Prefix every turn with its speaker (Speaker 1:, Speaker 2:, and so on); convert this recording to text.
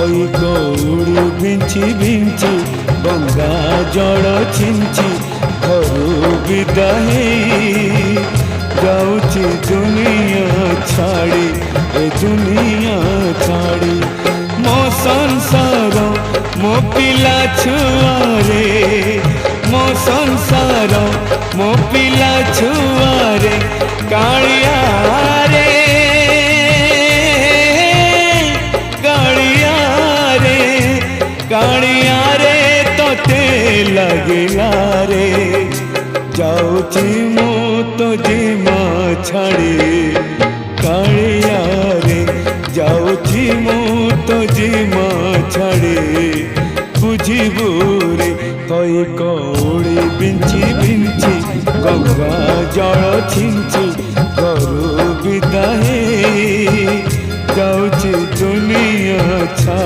Speaker 1: गौरू बिंची बिंची गंगा जल छिंची घरू विदाई जाऊची दुनिया छाड़ी ए दुनिया छाड़ी मो संसार मो पिला छुआरे मो संसार मो पिला छुआरे कालिया रे कालिया रे तोते लगिला रे जाऊची मो तो जीमा छाड़ी कालिया रे जाऊची मो तो जीमा छाड़ी बुझिबू रे कई कौड़ी बिंची बिंची गंगा जल छिंची घरू विदाई जाऊची दुनिया छाड़ी।